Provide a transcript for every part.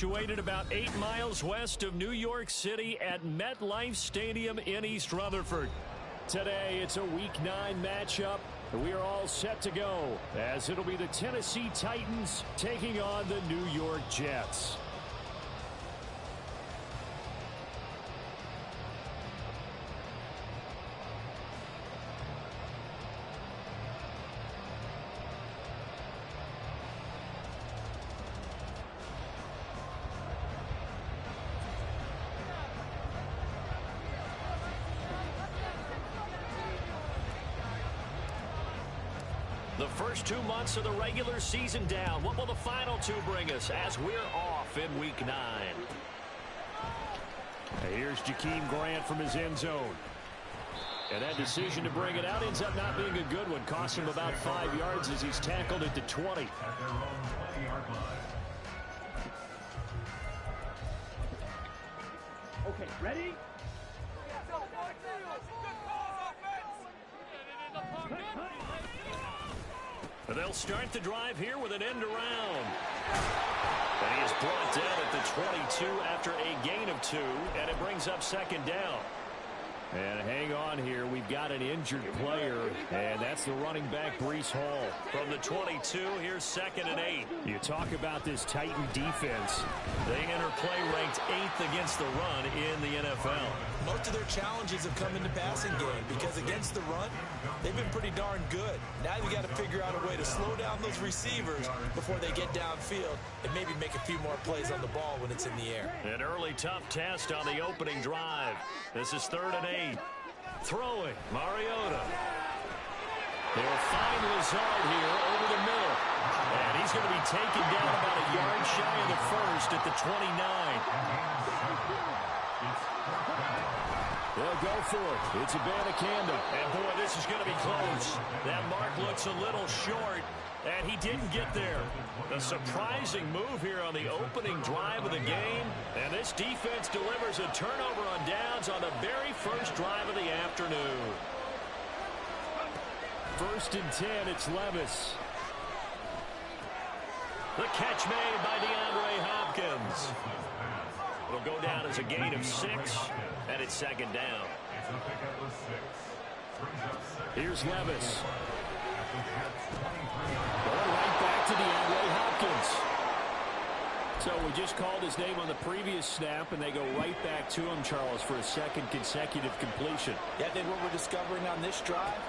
situated about 8 miles west of New York City at MetLife Stadium in East Rutherford. Today, it's a Week 9 matchup. We are all set to go, as it'll be the Tennessee Titans taking on the New York Jets. The first 2 months of the regular season down. What will the final 2 bring us as we're off in Week 9? Here's Jakeem Grant from his end zone. And that decision to bring it out ends up not being a good one. Costs him about 5 yards as he's tackled at the 20. Okay, ready? They'll start the drive here with an end around. And he is brought down at the 22 after a gain of 2, and it brings up second down. And hang on here, we've got an injured player, and that's the running back, Breece Hall. From the 22, here's 2nd and 8. You talk about this Titan defense. They enter play ranked 8th against the run in the NFL. Most of their challenges have come in the passing game because against the run, they've been pretty darn good. Now you got to figure out a way to slow down those receivers before they get downfield and maybe make a few more plays on the ball when it's in the air. An early tough test on the opening drive. This is 3rd and 8. Throwing, Mariota. They'll find Lazard here over the middle. And he's going to be taken down about a yard shy of the first at the 29. They'll go for it. It's Abanikanda. And boy, this is going to be close. That mark looks a little short, and he didn't get there. A surprising move here on the opening drive of the game. And this defense delivers a turnover on downs on the very first drive of the afternoon. 1st and 10, it's Levis. The catch made by DeAndre Hopkins. It'll go down as a gain of 6, and it's second down. Here's Levis. Going right back to DeAndre Hopkins. So we just called his name on the previous snap, and they go right back to him, Charles, for a 2nd consecutive completion. Yeah, I think what we're discovering on this drive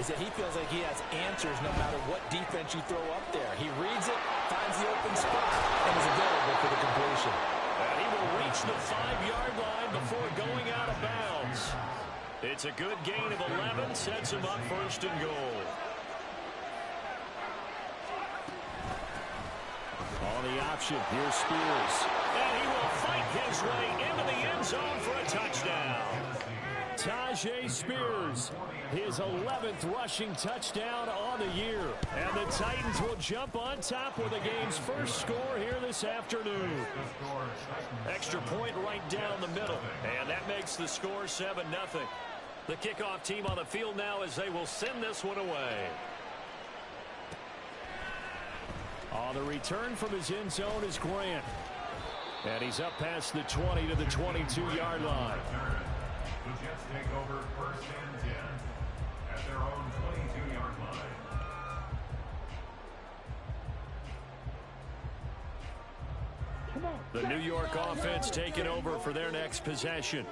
is that he feels like he has answers no matter what defense you throw up there. He reads it, finds the open spot, and is available for the completion. And he will reach the 5-yard line before going out of bounds. It's a good gain of 11, sets him up 1st and goal. On the option, here's Spears. And he will fight his way into the end zone for a touchdown. Tajay Spears, his 11th rushing touchdown on the year. And the Titans will jump on top with the game's first score here this afternoon. Extra point right down the middle. And that makes the score 7-0. The kickoff team on the field now as they will send this one away. On the return from his end zone is Grant. And he's up past the 20 to the 22-yard line. The Jets take over 1st and 10 at their own 22-yard line. The New York offense taking over for their next possession.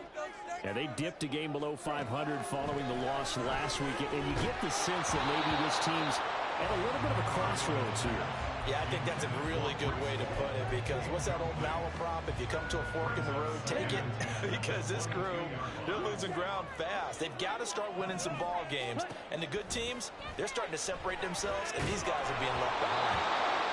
And they dipped a game below 500 following the loss last week. And you get the sense that maybe this team's at a little bit of a crossroads here. Yeah, I think that's a really good way to put it because what's that old malaprop? If you come to a fork in the road, take it. Because this crew, they're losing ground fast. They've got to start winning some ball games. And the good teams, they're starting to separate themselves, and these guys are being left behind.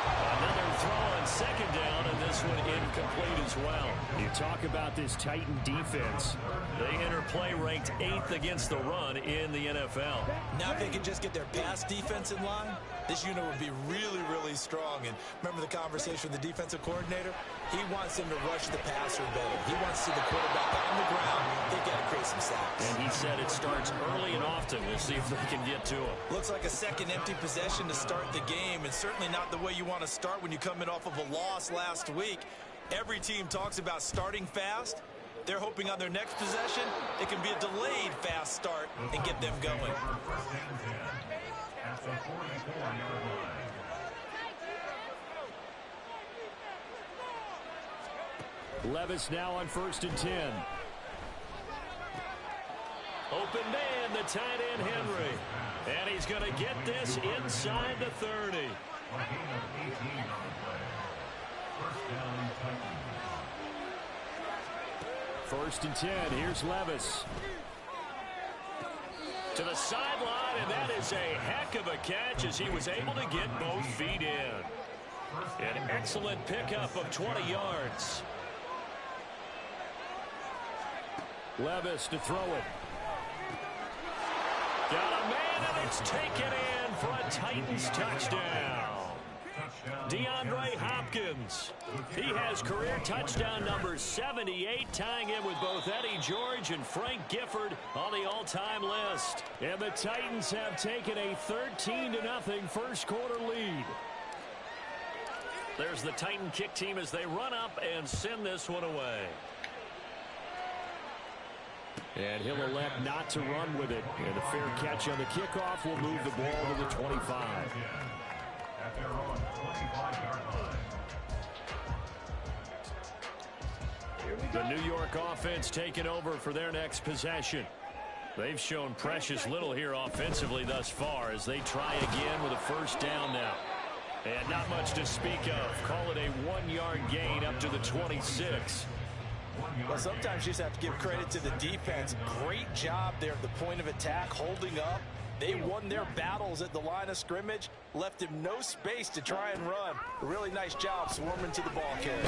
Another throw on 2nd down, and this one incomplete as well. You talk about this Titan defense. They enter play ranked 8th against the run in the NFL. Now if they can just get their pass defense in line, this unit would be really, really strong. And remember the conversation with the defensive coordinator? He wants them to rush the passer better. He wants to see the quarterback on the ground. They've got to create some sacks. And he said it starts early and often. We'll see if they can get to him. Looks like a second empty possession to start the game, and certainly not the way you want to start when you come in off of a loss last week. Every team talks about starting fast. They're hoping on their next possession, it can be a delayed fast start and get them going. At the 44-yard line. Levis now on 1st and 10. Open man, the tight end Henry. And he's going to get this inside the 30. A gain of 18 on the play. First down, Titans. 1st and 10. Here's Levis. To the sideline, and that is a heck of a catch as he was able to get both feet in. An excellent pickup of 20 yards. Levis to throw it. Got a man, and it's taken in for a Titans touchdown. DeAndre Hopkins. He has career touchdown number 78, tying in with both Eddie George and Frank Gifford on the all-time list. And the Titans have taken a 13-0 first quarter lead. There's the Titan kick team as they run up and send this one away. And he'll elect not to run with it. And a fair catch on the kickoff will move the ball to the 25. At their own 25-yard line. The New York offense taking over for their next possession. They've shown precious little here offensively thus far as they try again with a first down now. And not much to speak of. Call it a 1-yard gain up to the 26. Well, sometimes you just have to give credit to the defense. Great job there at the point of attack, holding up. They won their battles at the line of scrimmage, left him no space to try and run. A really nice job swarming to the ball carrier.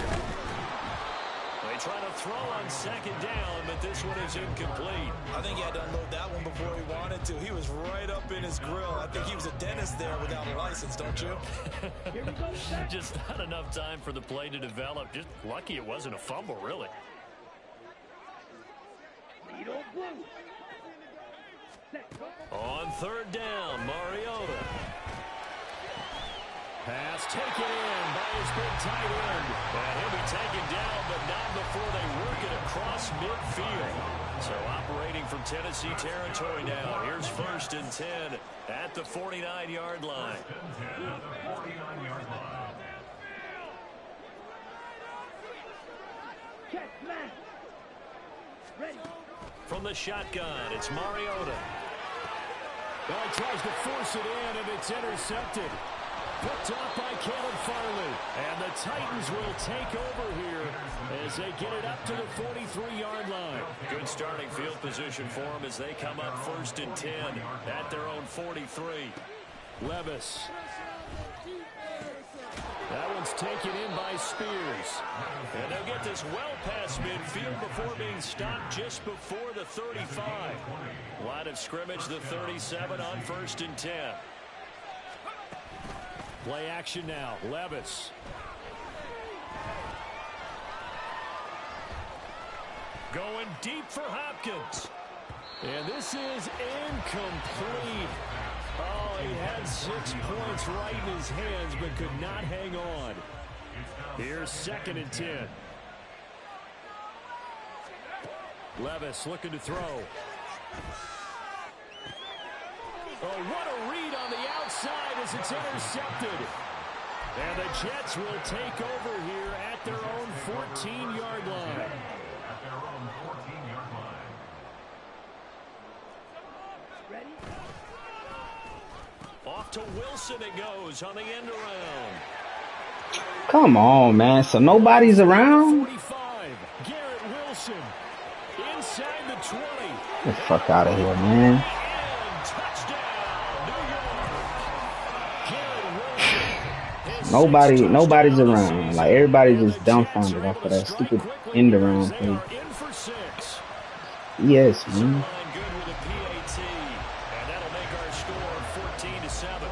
They try to throw on 2nd down, but this one is incomplete. I think he had to unload that one before he wanted to. He was right up in his grill. I think he was a dentist there without a license, don't you? Just not enough time for the play to develop. Just lucky it wasn't a fumble, really. On 3rd down, Mariota. Pass taken in by his big tight end. And he'll be taken down, but not before they work it across midfield. So operating from Tennessee territory now. Here's 1st and 10 at the 49-yard line. From the shotgun, it's Mariota. Well, he tries to force it in, and it's intercepted. Picked off by Caleb Farley. And the Titans will take over here as they get it up to the 43-yard line. Good starting field position for them as they come up 1st and 10 at their own 43. Levis. That one's taken in by Spears. And they'll get this well past midfield before being stopped just before the 35. Line of scrimmage, the 37 on 1st and 10. Play action now. Levis. Going deep for Hopkins. And this is incomplete. Oh, he had 6 points right in his hands, but could not hang on. Here's 2nd and 10. Levis looking to throw. Oh, what a read on the outside as it's intercepted. And the Jets will take over here at their own 14-yard line. At their own 14-yard line. Ready? Off to Wilson it goes on the end around. Come on, man. So nobody's around? 45. Garrett Wilson inside the 20. Get the fuck out of here, man. And touchdown, New York. Garrett Wilson. Nobody's around. Like, everybody's just dumbfounded off of that stupid end around They thing. are in for 6. Yes, man. Line good with a PAT, and that'll make our score 14-7.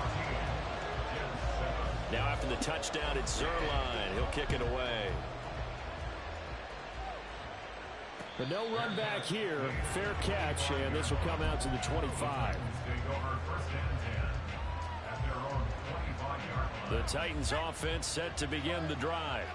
Now after the touchdown, it's Zerline. He'll kick it away. But no run back here. Fair catch, and this will come out to the 25. The Titans offense set to begin the drive.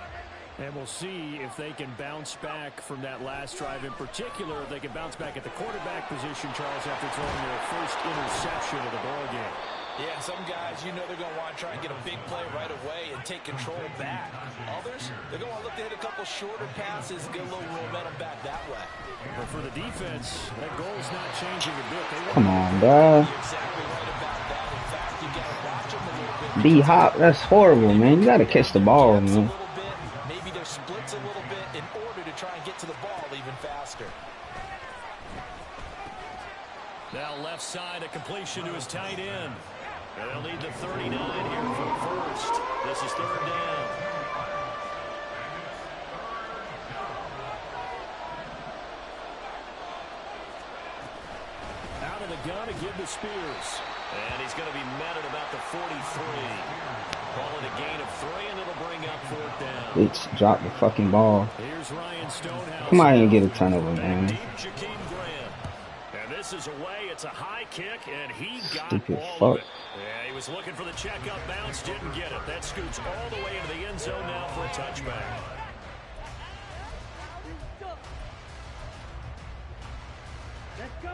And we'll see if they can bounce back from that last drive in particular. If they can bounce back at the quarterback position, Charles, after throwing their first interception of the ball game. Yeah, some guys, you know they're going to want to try and get a big play right away and take control back. Others, they're going to look to hit a couple shorter passes and get a little momentum back that way. But for the defense, that goal's not changing a bit. Come on, bro. You're exactly right about that. In fact, you got to watch them a little bit. D-Hop, that's horrible, man. You got to catch the ball, man. Maybe their splits a little bit in order to try and get to the ball even faster. Now left side, a completion to his tight end. And they'll need the 39 here for first. This is third down. Out of the gun to give to Spears. And he's going to be met at about the 43. Calling a gain of 3, and it'll bring up fourth down. Bitch, drop the fucking ball. Here's Ryan Stonehouse. Come out here and get a turnover, man. And this is away. It's a high kick, and he got Stupid all fuck. of it. Yeah, he was looking for the checkup bounce, didn't get it. That scoots all the way into the end zone now for a touchback.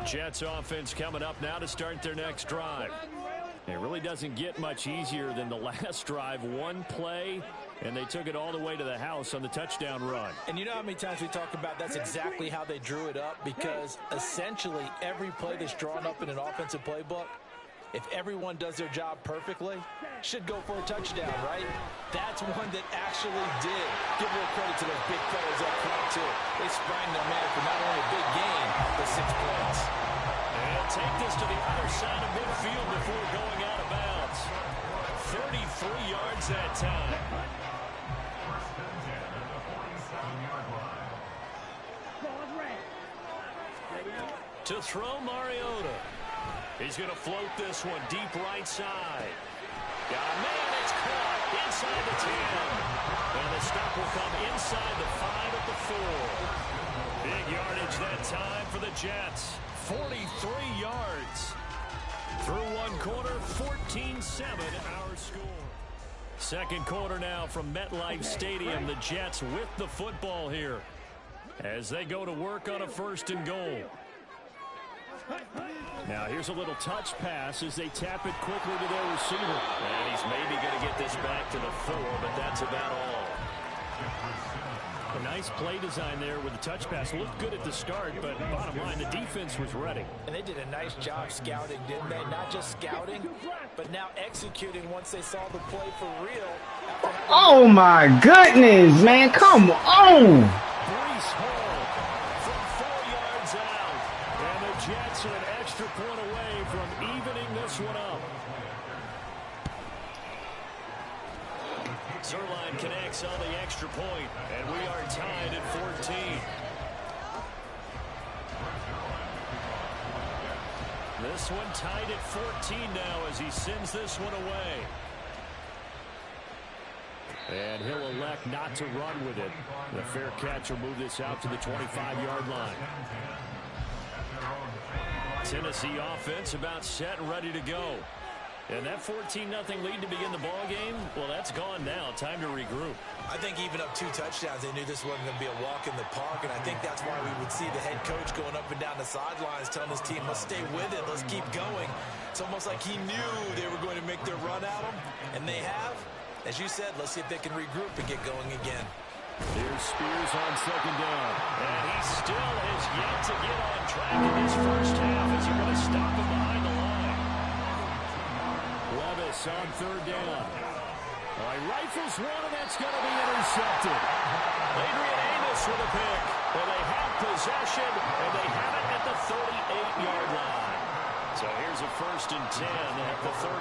Jets offense coming up now to start their next drive. It really doesn't get much easier than the last drive. One play, and they took it all the way to the house on the touchdown run. And you know how many times we talk about that's exactly how they drew it up, because essentially every play that's drawn up in an offensive playbook, if everyone does their job perfectly, should go for a touchdown, right? That's one that actually did. Give a little credit to those big players up front, too. They sprang their man for not only a big gain, but 6 points. And take this to the other side of midfield before going out of bounds. 33 yards that time. To throw Mariota. He's going to float this one deep right side. Got a man, it's caught inside the 10. And the stop will come inside the 5 at the 4. Big yardage that time for the Jets. 43 yards. Through one quarter, 14-7 our score. Second quarter now from MetLife Stadium. The Jets with the football here as they go to work on a 1st and goal. Now here's a little touch pass as they tap it quickly to their receiver. And he's maybe going to get this back to the 4, but that's about all. A nice play design there with the touch pass. Looked good at the start, but bottom line, the defense was ready. And they did a nice job scouting, didn't they? Not just scouting, but now executing once they saw the play for real. Oh my goodness, man. Come on. Brees Hall from 4 yards out. And the Jets are an extra point away from evening this one up. Zerline connects on the extra point, and we are tied at 14. This one tied at 14 now as he sends this one away. And he'll elect not to run with it. The fair catch will move this out to the 25-yard line. Tennessee offense about set and ready to go. And that 14-0 lead to begin the ball game, well, that's gone now. Time to regroup. I think even up 2 touchdowns, they knew this wasn't going to be a walk in the park, and I think that's why we would see the head coach going up and down the sidelines telling his team, let's stay with it, let's keep going. It's almost like he knew they were going to make their run at him, and they have. As you said, let's see if they can regroup and get going again. Here's Spears on 2nd down. And he still has yet to get on track in this first half. Is he going to stop him behind the line? Levis on 3rd down. He rifles one, and that's going to be intercepted. Adrian Amos with a pick. Well, they have possession, and they have it at the 38-yard line. So here's a 1st and 10 at the 38.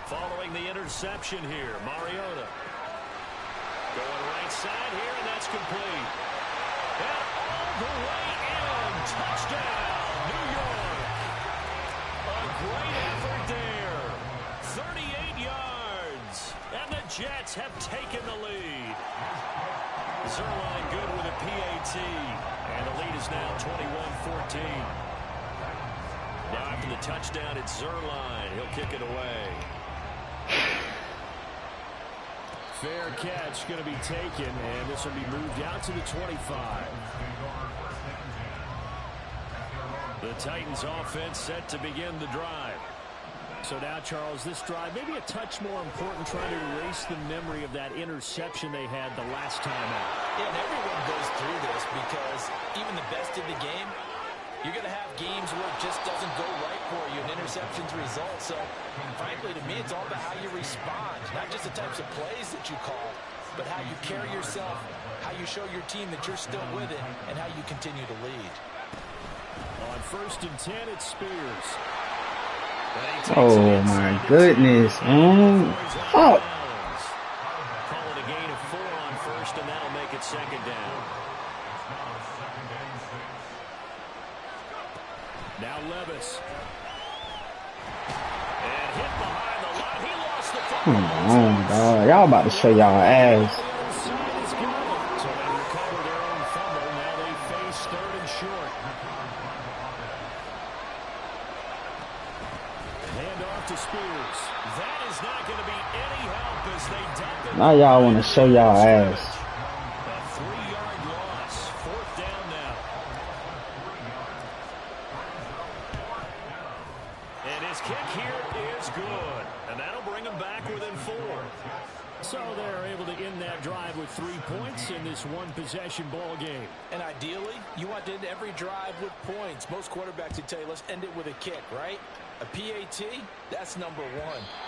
Following the interception here, Mariota. Going right side here, and that's complete. And all the way in. Touchdown, New York. A great effort there. 38 yards. And the Jets have taken the lead. Zerline good with a PAT. And the lead is now 21-14. Now after the touchdown, it's Zerline. He'll kick it away. fair catch going to be taken, and this will be moved out to the 25. The Titans offense set to begin the drive. So now, Charles, this drive maybe a touch more important, trying to erase the memory of that interception they had the last time out. Yeah, and everyone goes through this because even the best in the game, you're going to have games where it just doesn't go right for you, and interceptions result. So, frankly, to me, it's all about how you respond, not just the types of plays that you call, but how you carry yourself, how you show your team that you're still with it, and how you continue to lead. On 1st and 10, it's Spears. Oh my goodness, man. Fuck. Call it a gain of 4 on 1st, and that'll make it 2nd down. Now Levis. And hit behind the line. He lost the football. Come on, dog. Y'all about to show y'all ass. So they recover their own fumble. Now they face 3rd and short. Hand off to Spears. That is not going to be any help as they dump it. Now y'all want to show y'all ass. A 3-yard loss. 4th down now. And his kick here is good. And that'll bring him back within 4. So they're able to end that drive with 3 points in this one-possession ball game. And ideally, you want to end every drive with points. Most quarterbacks would tell you, let's end it with a kick, right? A PAT, that's number 1.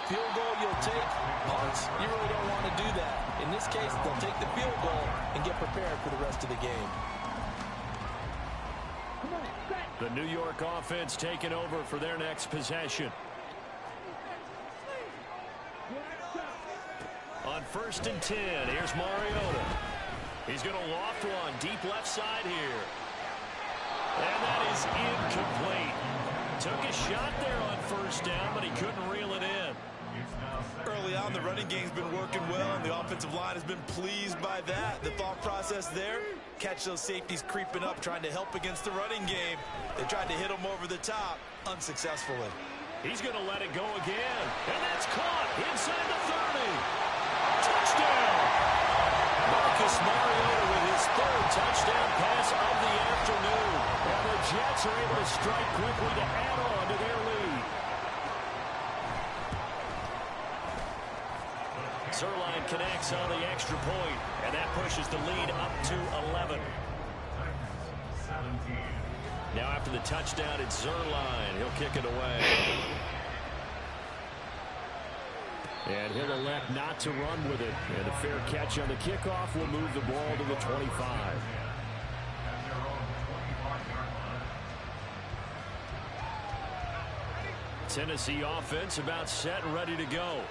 Field goal, you'll take. Punts, you really don't want to do that. In this case, they'll take the field goal and get prepared for the rest of the game. The New York offense taking over for their next possession. On 1st and 10, here's Mariota. He's going to loft one deep left side here. And that is incomplete. Took a shot there on 1st down, but he couldn't reel it in. Early on, the running game's been working well, and the offensive line has been pleased by that. The thought process there, catch those safeties creeping up, trying to help against the running game. They tried to hit him over the top, unsuccessfully. He's going to let it go again, and that's caught inside the 30. Touchdown! Marcus Mariota with his 3rd touchdown pass of the afternoon. And the Jets are able to strike quickly to add on to their lead. Zerline connects on the extra point, and that pushes the lead up to 11. Now after the touchdown, it's Zerline. He'll kick it away. And he'll elect not to run with it. And a fair catch on the kickoff will move the ball to the 25. Tennessee offense about set and ready to go.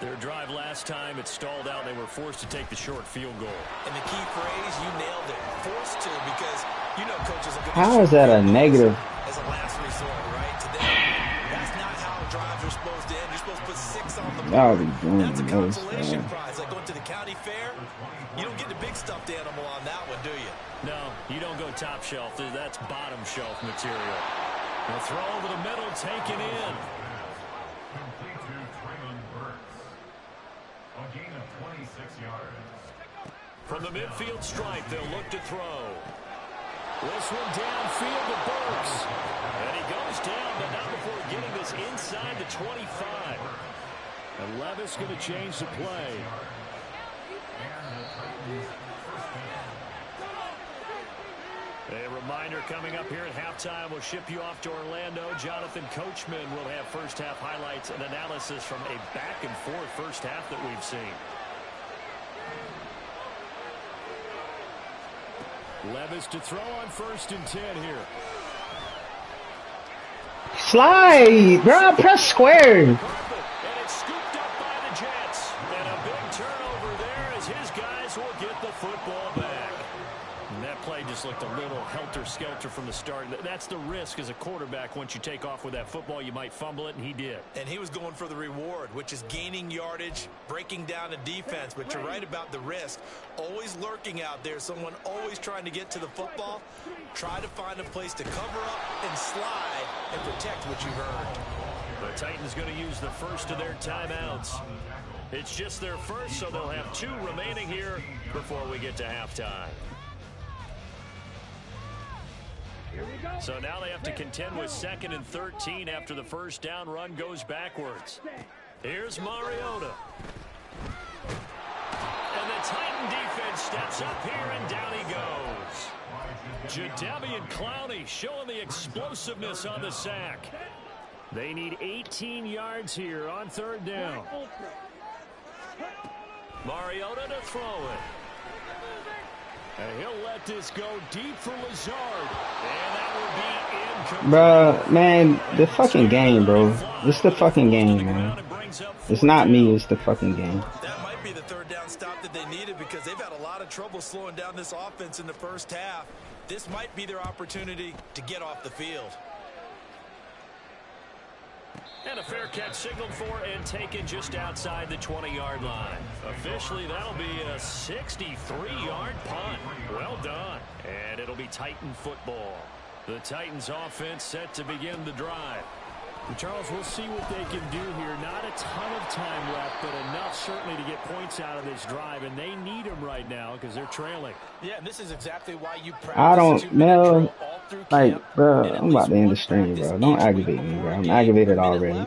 Their drive last time, it stalled out. They were forced to take the short field goal. And the key phrase, you nailed it. Forced to, because you know coaches are going to... How is that a negative? As a last resort, right? Today, that's not how drives are supposed to end. You're supposed to put 6 on the board. That's a consolation prize. Like going to the county fair, you don't get the big stuffed animal on that one, do you? No, you don't go top shelf. That's bottom shelf material. The throw over the middle, taken in. Complete to Traylon Burks. A gain of 26 yards. From the midfield stripe, they'll look to throw. This one downfield to Burks. And he goes down, but not before getting this inside the 25. And Levis going to change the play. A reminder coming up here at halftime, we'll ship you off to Orlando. Jonathan Coachman will have first half highlights and analysis from a back and forth first half that we've seen. Levis to throw on 1st and 10 here. Slide, bro. Press square. And it's scooped up by the Jets. And a big turnover there as his guys will get the football back. And that play just looked a little helter-skelter from the start. That's the risk as a quarterback. Once you take off with that football, you might fumble it, and he did. And he was going for the reward, which is gaining yardage, breaking down a defense. But you're right about the risk. Always lurking out there, someone always trying to get to the football. Try to find a place to cover up and slide and protect what you've earned. The Titans going to use the first of their timeouts. It's just their first, so they'll have 2 remaining here before we get to halftime. So now they have to contend with 2nd and 13 after the first down run goes backwards. Here's Mariota. And the Titan defense steps up here, and down he goes. Jadeveon Clowney showing the explosiveness on the sack. They need 18 yards here on 3rd down. Mariota to throw it. And he'll let this go deep for Lazard. And that will be incomplete. Bruh, man, the fucking game, bro. It's the fucking game, man. It's not me, it's the fucking game. That might be the 3rd down stop that they needed because they've had a lot of trouble slowing down this offense in the first half. This might be their opportunity to get off the field. And a fair catch signaled for and taken just outside the 20-yard line. Officially, that'll be a 63-yard punt. Well done. And it'll be Titan football. The Titans offense set to begin the drive. Charles, we'll see what they can do here. Not a ton of time left, but enough certainly to get points out of this drive, and they need them right now because they're trailing. Yeah, and this is exactly why you practice. I don't know. Like, bro, I'm about to end the stream, bro. Don't aggravate me, bro. I'm aggravated already.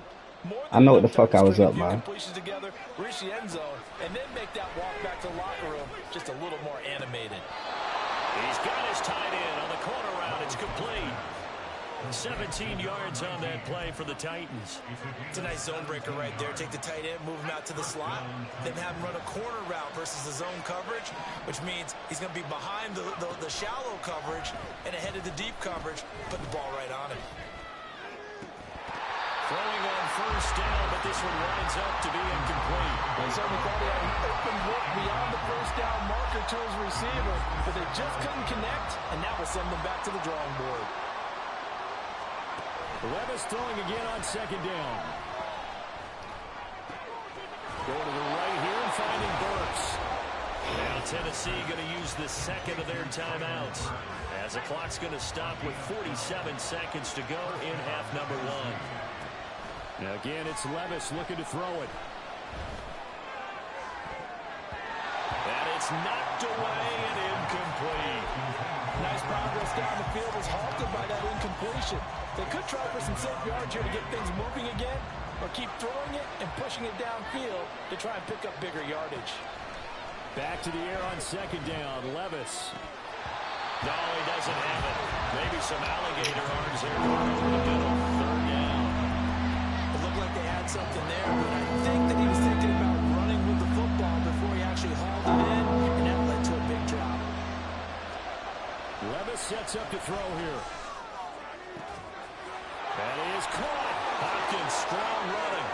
I know what the fuck I was up by. Together, reach the end zone, and then make that walk back to the locker room just a little more animated. He's got his tight end on the corner route. It's complete. 17 yards on that play for the Titans. It's a nice zone breaker right there. Take the tight end, move him out to the slot, then have him run a corner route versus the zone coverage, which means he's going to be behind the shallow coverage and ahead of the deep coverage, put the ball right on him. Throwing on 1st down, but this one winds up to be incomplete. They certainly thought he had an open look beyond the 1st down marker to his receiver, but they just couldn't connect, and that will send them back to the drawing board. Levis throwing again on 2nd down. Going to the right here and finding Burks. Now Tennessee going to use the 2nd of their timeouts as the clock's going to stop with 47 seconds to go in half number 1. Now again, it's Levis looking to throw it. And it's knocked away and incomplete. Nice progress down the field was halted by that incompletion. They could try for some safe yards here to get things moving again, or keep throwing it and pushing it downfield to try and pick up bigger yardage. Back to the air on 2nd down. Levis. No, he doesn't have it. Maybe some alligator arms there going over the middle. 3rd down. It looked like they had something there, but I think that he was thinking about running with the football before he actually hauled it in, and that led to a big drop. Levis sets up to throw here. And he is caught. Hopkins strong running.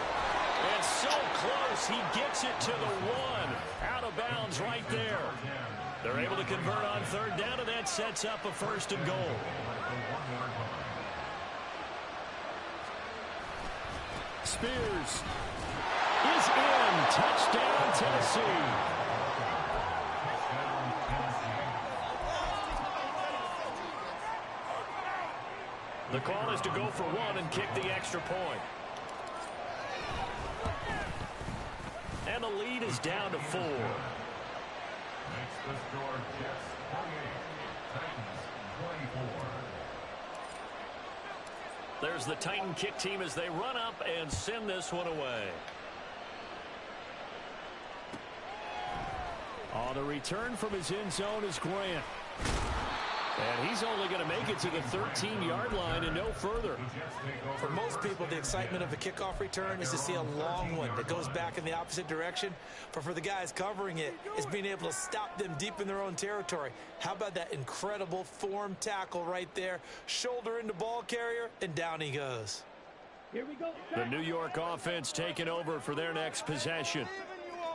And so close, he gets it to the 1. Out of bounds right there. They're able to convert on 3rd down, and that sets up a 1st and goal. Spears is in. Touchdown, Tennessee. The call is to go for 1 and kick the extra point. And the lead is down to 4. Makes the score Jets 28, Titans 24. There's the Titan kick team as they run up and send this one away. On the return from his end zone is Grant. And he's only going to make it to the 13-yard line and no further. For most people, the excitement of a kickoff return is to see a long one that goes back in the opposite direction. But for the guys covering it, it's being able to stop them deep in their own territory. How about that incredible form tackle right there? Shoulder into ball carrier, and down he goes. Here we go. The New York offense taking over for their next possession.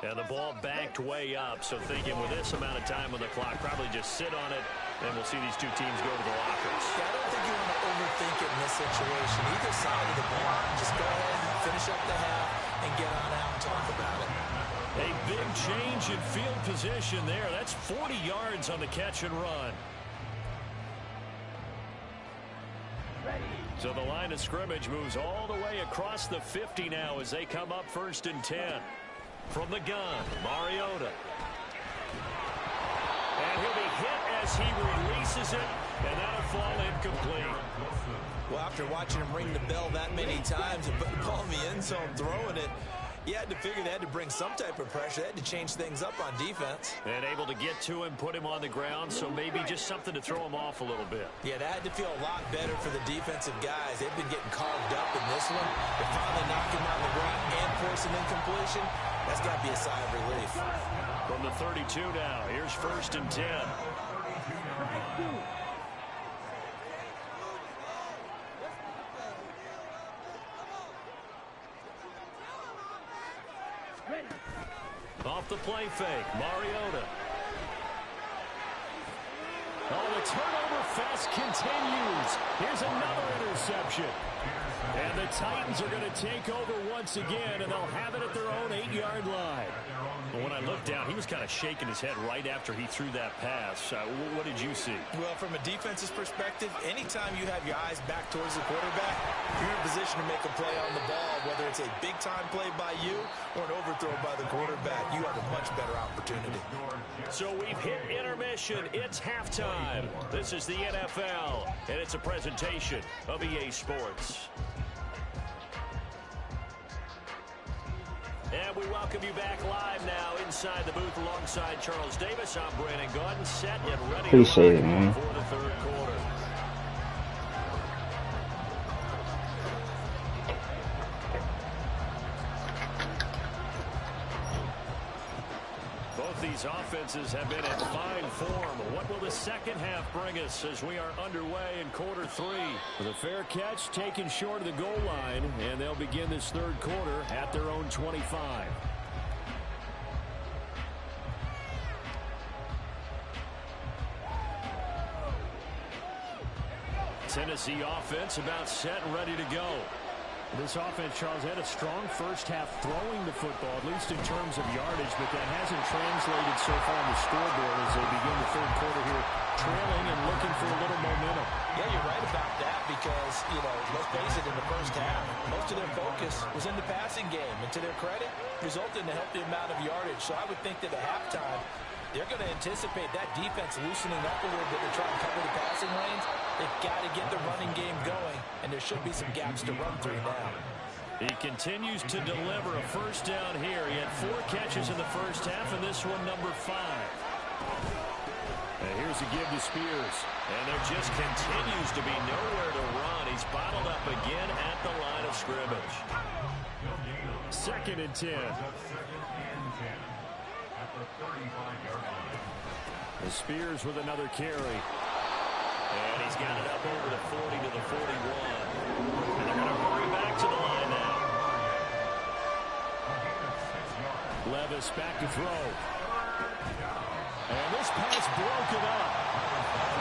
And the ball backed way up, so thinking with this amount of time on the clock, probably just sit on it, and we'll see these two teams go to the lockers. Yeah, I don't think you want to overthink it in this situation. Either side of the ball, just go ahead and finish up the half and get on out and talk about it. A big change in field position there. That's 40 yards on the catch and run. So the line of scrimmage moves all the way across the 50 now as they come up 1st and 10. From the gun, Mariota. And he'll be hit as he releases it, and that'll fall incomplete. Well, after watching him ring the bell that many times and put the ball in the end zone throwing it, you had to figure they had to bring some type of pressure. They had to change things up on defense. And able to get to him, put him on the ground, so maybe just something to throw him off a little bit. Yeah, that had to feel a lot better for the defensive guys. They've been getting carved up in this one. To finally knock him on the ground and force an incompletion, that's got to be a sigh of relief. From the 32 now, here's 1st and 10. Off the play fake, Mariota. Oh, the turnover fest continues. Here's another interception. And the Titans are going to take over once again, and they'll have it at their own 8-yard line. Well, when I looked down, he was kind of shaking his head right after he threw that pass. What did you see? Well, from a defense's perspective, anytime you have your eyes back towards the quarterback, you're in a position to make a play on the ball, whether it's a big-time play by you or an overthrow by the quarterback. You have a much better opportunity. So we've hit intermission. It's halftime. This is the NFL, and it's a presentation of EA Sports. And we welcome you back live now inside the booth alongside Charles Davis. I'm Brandon Gaudin, set and ready Appreciate it, man. for the third quarter. Both these offenses have been in fine form. What will the second half bring us as we are underway in quarter 3? The fair catch taken short of the goal line, and they'll begin this third quarter at their own 25. Tennessee offense about set and ready to go. This offense, Charles, had a strong first half throwing the football, at least in terms of yardage, but that hasn't translated so far on the scoreboard as they begin the third quarter here, trailing and looking for a little momentum. Yeah, you're right about that because, let's face it, in the first half, most of their focus was in the passing game. And to their credit, resulted in a healthy amount of yardage. So I would think that at halftime, they're going to anticipate that defense loosening up a little bit to try and cover the passing lanes. They've got to get the running game going, and there should be some gaps to run through now. He continues to deliver a first down here. He had 4 catches in the first half, and this one number 5. And here's a give to Spears. And there just continues to be nowhere to run. He's bottled up again at the line of scrimmage. 2nd and 10. The Spears with another carry. And he's got it up over the 40 to the 41. And they're going to hurry back to the line now. Levis back to throw. And this pass broken up.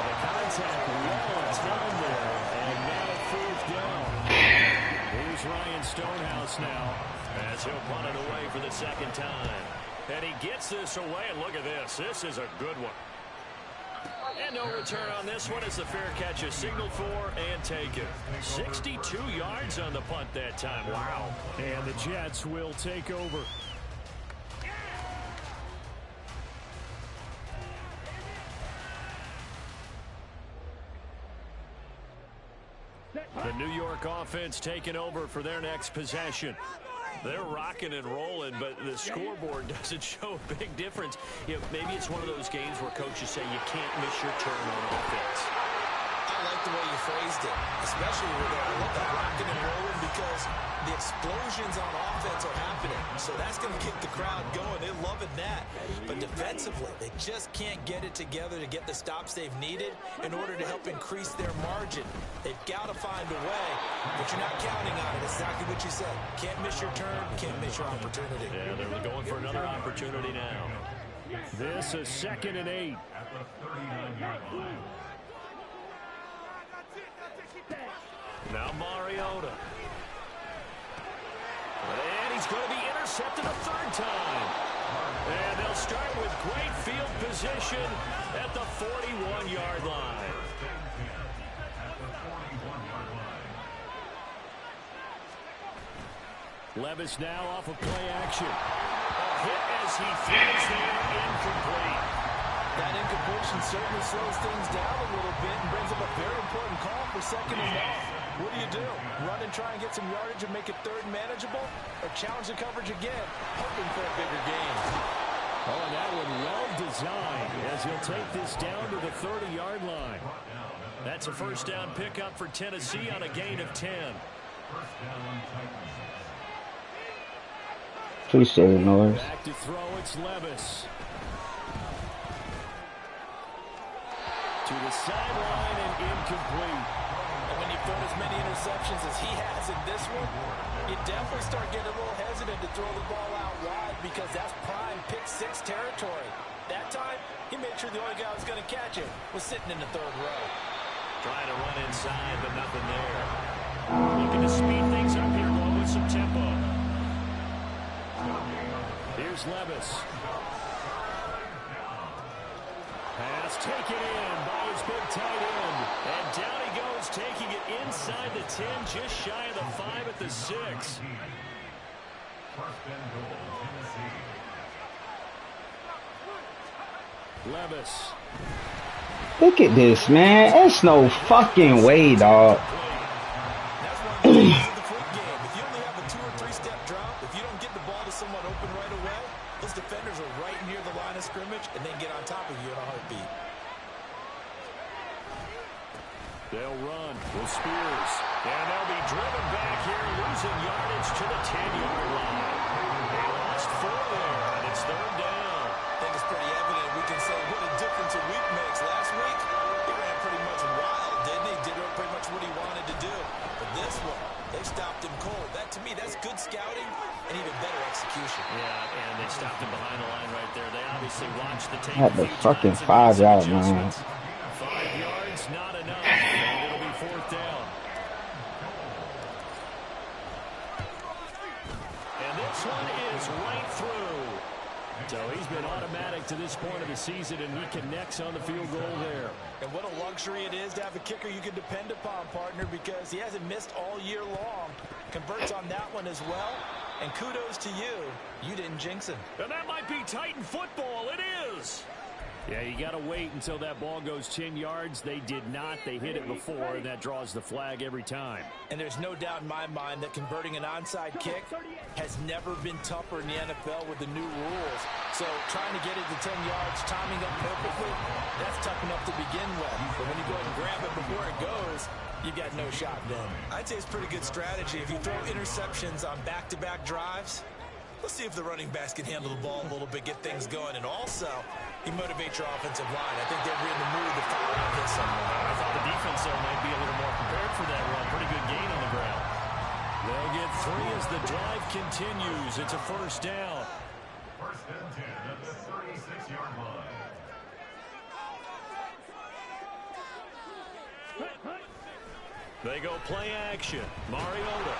The contact well in time there. And now 4th down. Here's Ryan Stonehouse now as he'll punt it away for the 2nd time. And he gets this away, and look at this. This is a good one. And no return on this one as the fair catch is signaled for and taken. 62 yards on the punt that time. Wow. And the Jets will take over. The New York offense taking over for their next possession. They're rocking and rolling, but the scoreboard doesn't show a big difference. Maybe it's one of those games where coaches say you can't miss your turn on offense. I like the way you phrased it, especially with that rocking and rolling, because the explosions on offense are happening. So that's going to get the crowd going. They're loving that. But defensively, they just can't get it together to get the stops they've needed in order to help increase their margin. They've got to find a way, but you're not counting on it. It's exactly what you said. Can't miss your turn, can't miss your opportunity. Yeah, they're going for another opportunity now. This is 2nd and 8. Now Mariota. And he's going to be intercepted a 3rd time. And they'll start with great field position at the 41-yard line. Levis now off of play action. hit as he throws there, incomplete. That incompletion certainly slows things down a little bit and brings up a very important call for 2nd and long. What do? Run and try and get some yardage and make it 3rd manageable? Or challenge the coverage again, hoping for a bigger gain? Oh, and that one well designed as he'll take this down to the 30-yard line. That's a 1st down pickup for Tennessee on a gain of 10. Appreciate it, Norris. Back to throw, it's Levis. To the sideline and incomplete. And when you've thrown as many interceptions as he has in this one, you definitely start getting a little hesitant to throw the ball out wide because that's prime pick 6 territory. That time, he made sure the only guy who was going to catch it was sitting in the 3rd row. Trying to run inside, but nothing there. Looking to speed things up here, going with some tempo. Here's Levis. Pass taken in by his big tight end. And down he goes, taking it inside the 10, just shy of the 5 at the 6. Levis. Look at this, man. It's no fucking way, dog. That's one of the things of the quick game. If you only have a 2- or 3-step drop, if you don't get the ball to someone open right away, those defenders are right near the line of scrimmage and they get on top of you in a heartbeat. They'll run with Spears. And they'll be driven back here, losing yardage to the 10-yard line. They lost 4 there, and it's 3rd down. I think it's pretty evident we can say what a difference a week makes. Last week, he ran pretty much wild, didn't he? Did pretty much what he wanted to do. But this one, they stopped him cold. That, to me, that's good scouting and even better execution. Yeah, and they stopped him behind the line right there. They obviously watched the tape. At the fucking 5-yard line. 5 yards, not enough. And it'll be 4th down. And this one is right through. So he's been automatic to this point of the season, and he connects on the field goal there. And what a luxury it is to have a kicker you can depend upon, partner, because he hasn't missed all year long. Converts on that one as well. And kudos to you. You didn't jinx him. And that might be Titan football. It is. Yeah, you got to wait until that ball goes 10 yards. They did not. They hit it before, and that draws the flag every time. And there's no doubt in my mind that converting an onside kick has never been tougher in the NFL with the new rules. So trying to get it to 10 yards, timing up perfectly, that's tough enough to begin with. But when you go ahead and grab it before it goes, you got no shot then. I'd say it's pretty good strategy. If you throw interceptions on back-to-back drives, let's see if the running backs can handle the ball a little bit, get things going, and also you motivate your offensive line. I think they'll be in the mood to follow up this one. I thought the defense, though, might be a little more prepared for that run. Pretty good gain on the ground. They'll get 3 as the drive continues. It's a 1st down. 1st and 10 at the 36-yard line. They go play action. Mariota.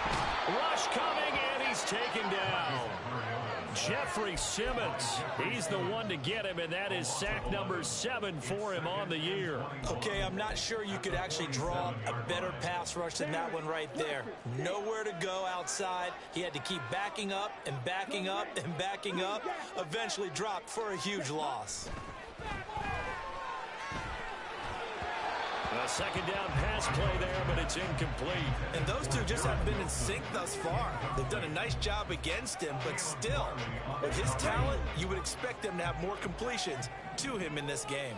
Rush coming, and he's taken down. Jeffrey Simmons. He's the one to get him, and that is sack number 7 for him on the year. Okay, I'm not sure you could actually draw a better pass rush than that one right there. Nowhere to go outside. He had to keep backing up and backing up and backing up. Eventually dropped for a huge loss. A 2nd down pass play there, but it's incomplete. And those two just haven't been in sync thus far. They've done a nice job against him, but still, with his talent, you would expect them to have more completions to him in this game.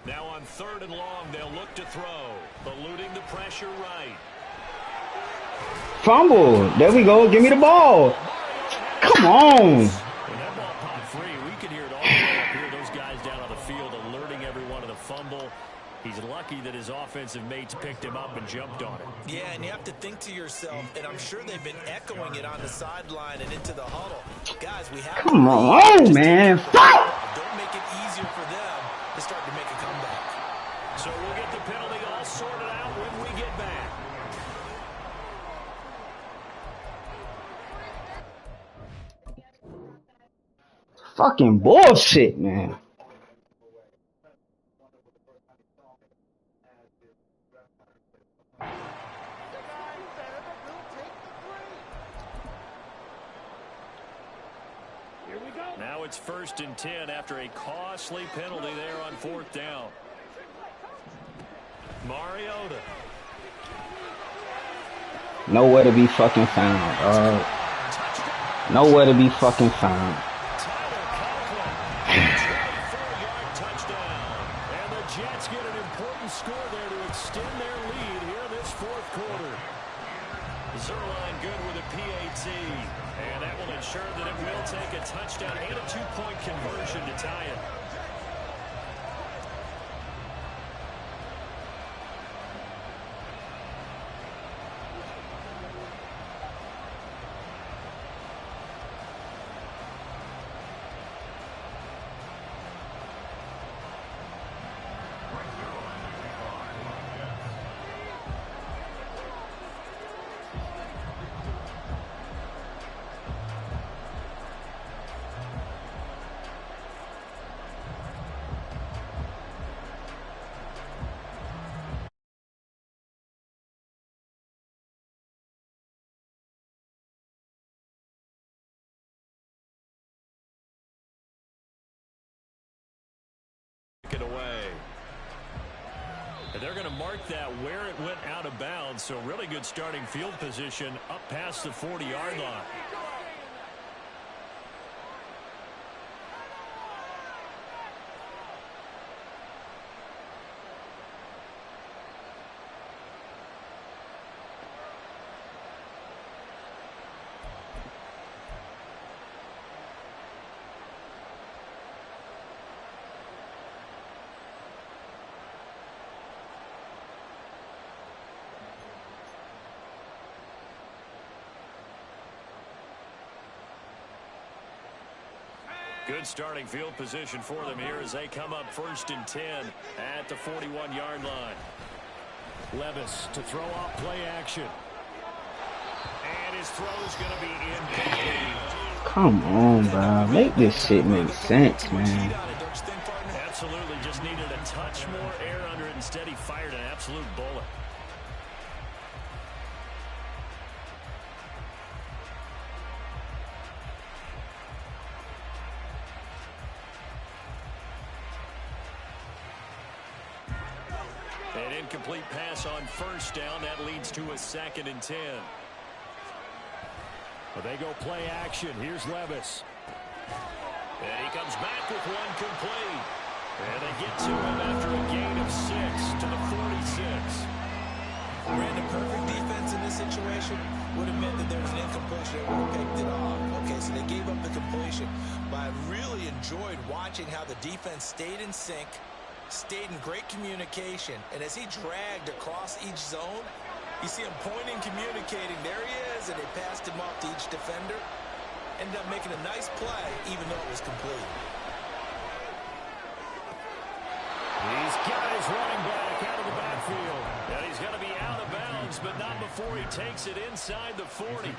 Now on 3rd and long, they'll look to throw. Eluding the pressure right. Fumble. There we go. Give me the ball. Come on. When that ball popped free, we could hear it all the way up here. Those guys down on the field alerting everyone of the fumble. He's lucky that his offensive mates picked him up and jumped on it. Yeah, and you have to think to yourself, and I'm sure they've been echoing it on the sideline and into the huddle. Guys, we have Come on, man. Fuck! Don't make it easier for them to start to make a comeback. So we'll get the penalty all sorted out when we get back. Fucking bullshit, man. Now it's 1st and 10 after a costly penalty there on 4th down. Mariota. Nowhere to be fucking found, nowhere to be fucking found. Touchdown. And the Jets get an important score there to extend their lead here in this 4th quarter. Zerline good with a PAT. And that will ensure that it will take a touchdown and a 2-point conversion to tie it. It away. And they're going to mark that where it went out of bounds. So really good starting field position up past the 40-yard line. Good starting field position for them here as they come up 1st and 10 at the 41-yard line. Levis to throw off play action. And his throw's going to be incomplete. Come on, bro. Make this shit make sense, man. Absolutely just needed a touch more air under it. Instead, he fired an absolute bullet. An incomplete pass on 1st down. That leads to a 2nd and 10. Well, they go play action. Here's Levis. And he comes back with one complete. And they get to him after a gain of 6 to the 46. Ran the perfect defense in this situation. Would have meant that there was an incompletion. They would have picked it off. Okay, so they gave up the completion. But I really enjoyed watching how the defense stayed in sync, stayed in great communication, and as he dragged across each zone, you see him pointing, communicating. There he is, and they passed him off to each defender. Ended up making a nice play, even though it was complete. He's got his running back out of the backfield. And he's going to be out of bounds, but not before he takes it inside the 40.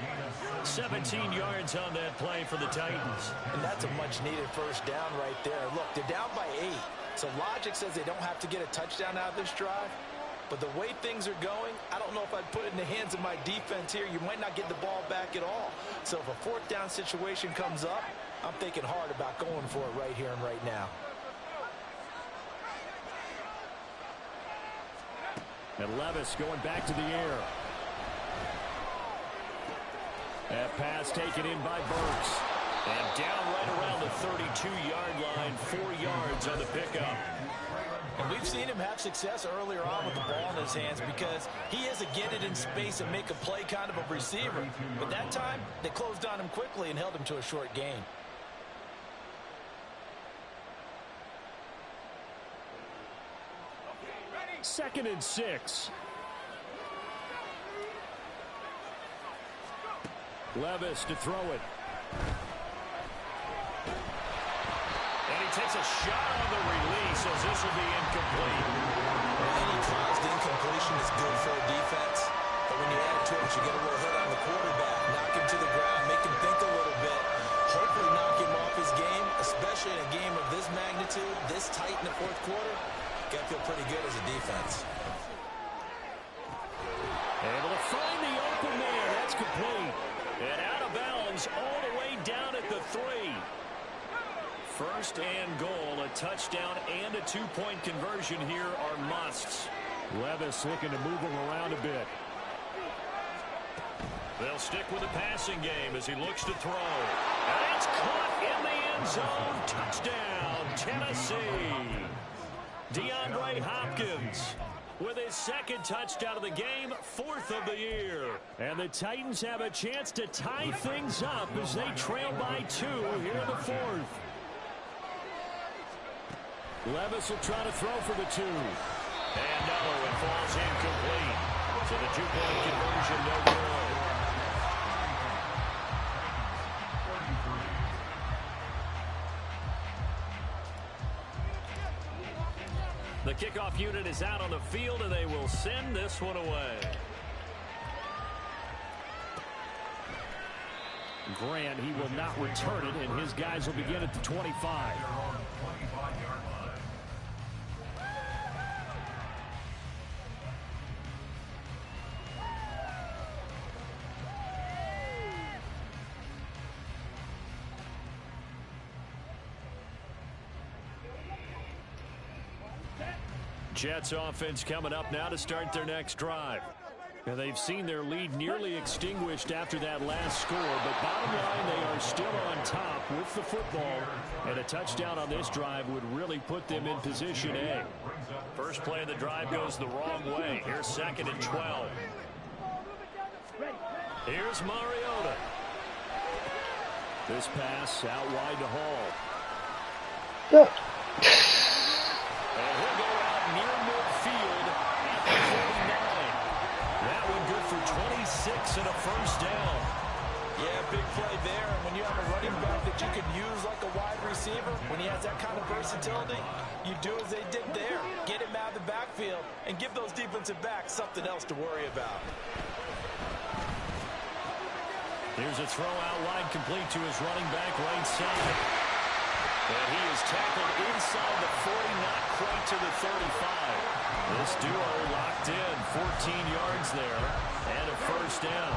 17 yards on that play for the Titans. And that's a much-needed 1st down right there. Look, they're down by 8. So logic says they don't have to get a touchdown out of this drive. But the way things are going, I don't know if I'd put it in the hands of my defense here. You might not get the ball back at all. So if a 4th down situation comes up, I'm thinking hard about going for it right here and right now. And Levis going back to the air. That pass taken in by Burks. And down right around the 32-yard line, 4 yards on the pickup. And we've seen him have success earlier on with the ball in his hands because he is a get it in space and make a play kind of a receiver. But that time, they closed on him quickly and held him to a short gain. Second and 6. Levis to throw it. And he takes a shot on the release as this will be incomplete. Any caused incompletion is good for a defense. But when you add to it, you get a little hit on the quarterback, knock him to the ground, make him think a little bit, hopefully knock him off his game, especially in a game of this magnitude, this tight in the 4th quarter. Got to feel pretty good as a defense. Able to find the open man. That's complete. And out of bounds all the way down at the 3. First and goal, a touchdown and a two-point conversion here are musts. Levis looking to move him around a bit. They'll stick with the passing game as he looks to throw. And it's caught in the end zone. Touchdown, Tennessee. DeAndre Hopkins with his second touchdown of the game, fourth of the year. And the Titans have a chance to tie things up as they trail by 2 here in the fourth. Levis will try to throw for the 2. And no, it falls incomplete. So the two-point conversion no good. The kickoff unit is out on the field, and they will send this one away. Grant, he will not return it, and his guys will begin at the 25. Jets offense coming up now to start their next drive. And they've seen their lead nearly extinguished after that last score, but bottom line, they are still on top with the football, and a touchdown on this drive would really put them in position A. First play of the drive goes the wrong way. Here's 2nd and 12. Here's Mariota. This pass out wide to Hall. Yeah. And he'll go out near midfield at the 49. That one good for 26 and a first down. Yeah, big play there. And when you have a running back that you can use like a wide receiver, when he has that kind of versatility, you do as they did there. Get him out of the backfield and give those defensive backs something else to worry about. Here's a throw out wide, complete to his running back right side. And he is tackled inside the 40, not quite to the 35. This duo locked in, 14 yards there, and a first down.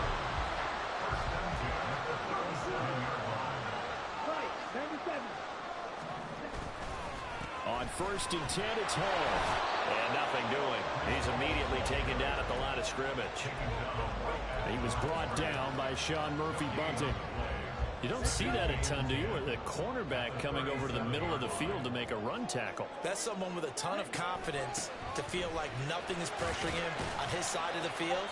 On 1st and 10, it's Hall. And nothing doing. He's immediately taken down at the line of scrimmage. He was brought down by Sean Murphy-Bunting. You don't see that a ton, do you? The cornerback coming over to the middle of the field to make a run tackle. That's someone with a ton of confidence to feel like nothing is pressuring him on his side of the field.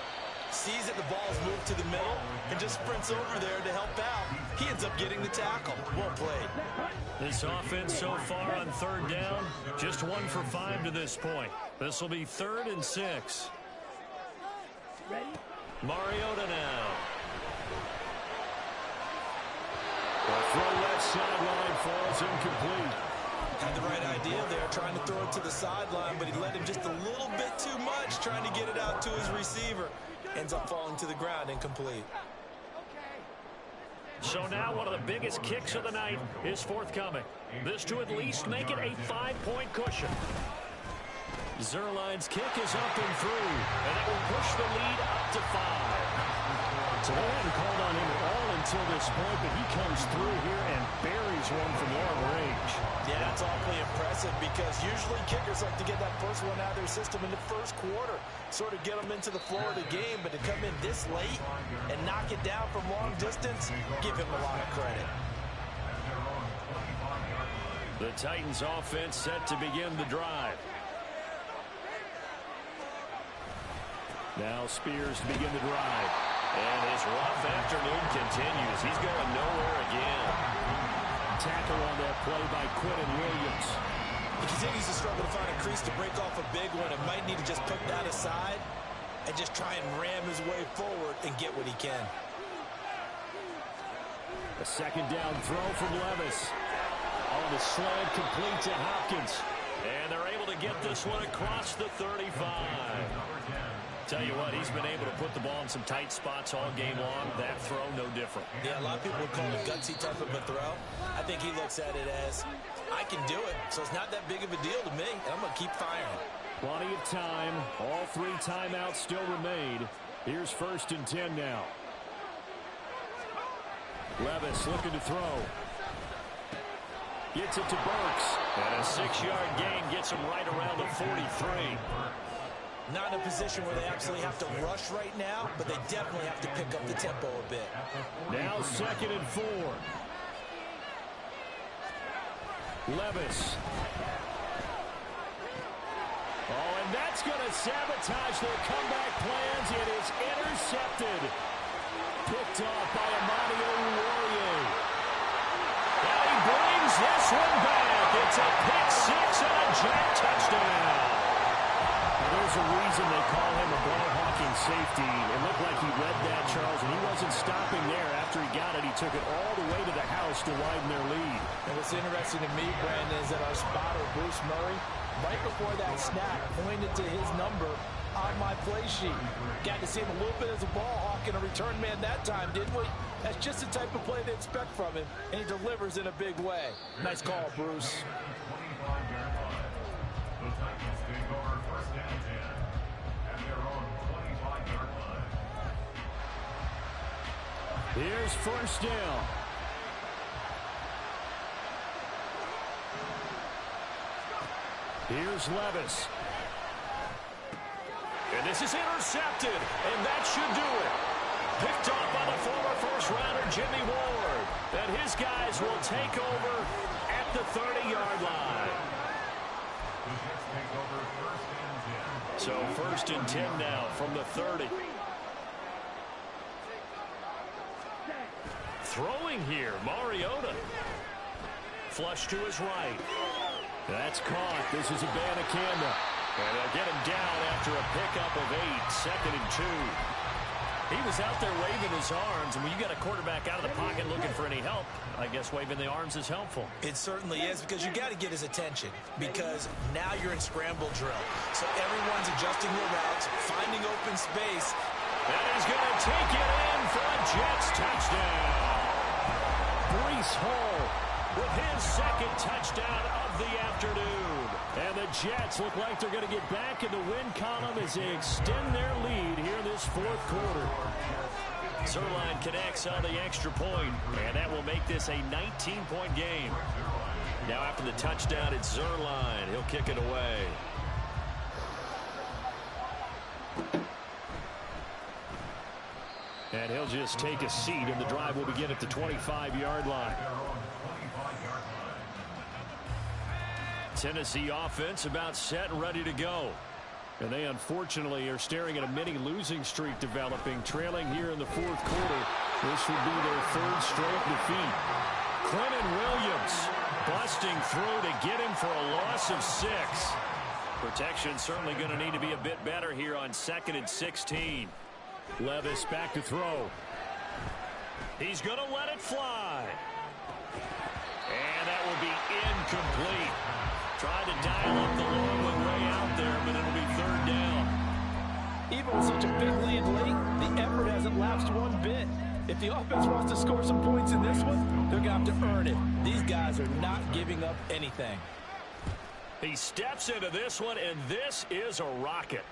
Sees that the ball's moved to the middle and just sprints over there to help out. He ends up getting the tackle. Well played. This offense so far on 3rd down, just 1 for 5 to this point. This will be 3rd and 6. Mariota now. The throw left sideline falls incomplete. Had the right idea there, trying to throw it to the sideline, but he let him just a little bit too much, trying to get it out to his receiver. Ends up falling to the ground, incomplete. So now one of the biggest kicks of the night is forthcoming. This to at least make it a 5-point cushion. Zerline's kick is up and through, and it will push the lead up to 5. So they haven't called on him at all until this point, but he comes through here and buries one from long range. Yeah, that's awfully impressive because usually kickers like to get that first one out of their system in the first quarter, sort of get them into the flow of the game, but to come in this late and knock it down from long distance, give him a lot of credit. The Titans offense set to begin the drive. Now Spears to begin the drive. And his rough afternoon continues. He's going nowhere again. Tackle on that play by Quinton Williams. He continues to struggle to find a crease to break off a big one. It might need to just put that aside and just try and ram his way forward and get what he can. A 2nd down throw from Levis. On the slant, complete to Hopkins. And they're able to get this one across the 35. Tell you what, he's been able to put the ball in some tight spots all game long. That throw, no different. Yeah, a lot of people would call it gutsy type of a throw. I think he looks at it as, I can do it, so it's not that big of a deal to me, and I'm going to keep firing. Plenty of time. All 3 timeouts still remain. Here's 1st and 10 now. Levis looking to throw. Gets it to Burks. And a 6-yard gain gets him right around the 43. Not in a position where they absolutely have to rush right now, but they definitely have to pick up the tempo a bit. Now 2nd and 4. Levis. Oh, and that's going to sabotage their comeback plans. It is intercepted. Picked off by Amani Oruwariye. And he brings this one back. It's a pick six and a Jet touchdown. There's a reason they call him a ball-hawking safety. It looked like he read that, Charles, and he wasn't stopping there. After he got it, he took it all the way to the house to widen their lead. And what's interesting to me, Brandon, is that our spotter, Bruce Murray, right before that snap, pointed to his number on my play sheet. Got to see him a little bit as a ball hawk and a return man that time, didn't we? That's just the type of play they expect from him, and he delivers in a big way. Nice call, Bruce. The Titans take over 1st and 10 at their own 25-yard line. Here's 1st down. Here's Levis. And this is intercepted, and that should do it. Picked off by the former first-rounder Jimmy Ward. And his guys will take over at the 30-yard line. So 1st and 10 now from the 30. Throwing here, Mariota. Flush to his right. That's caught. This is Abanikanda. And they'll get him down after a pickup of 8. 2nd and 2. He was out there waving his arms, and when you got a quarterback out of the pocket looking for any help, I guess waving the arms is helpful. It certainly is, because you got to get his attention, because now you're in scramble drill. So everyone's adjusting their routes, finding open space. And he's going to take it in for a Jets touchdown. Breece Hall with his 2nd touchdown of the afternoon. And the Jets look like they're going to get back in the win column as they extend their lead here in this 4th quarter. Zerline connects on the extra point, and that will make this a 19-point game. Now after the touchdown, it's Zerline. He'll kick it away. And he'll just take a seat, and the drive will begin at the 25-yard line. Tennessee offense about set and ready to go. And they unfortunately are staring at a mini losing streak developing, trailing here in the 4th quarter. This would be their 3rd straight defeat. Clinton Williams busting through to get him for a loss of 6. Protection certainly going to need to be a bit better here on 2nd and 16. Levis back to throw. He's going to let it fly. And that will be incomplete. Tried to dial up the long one way out there, but it'll be 3rd down. Even with such a big lead late, the effort hasn't lapsed one bit. If the offense wants to score some points in this one, they're going to have to earn it. These guys are not giving up anything. He steps into this one, and this is a rocket.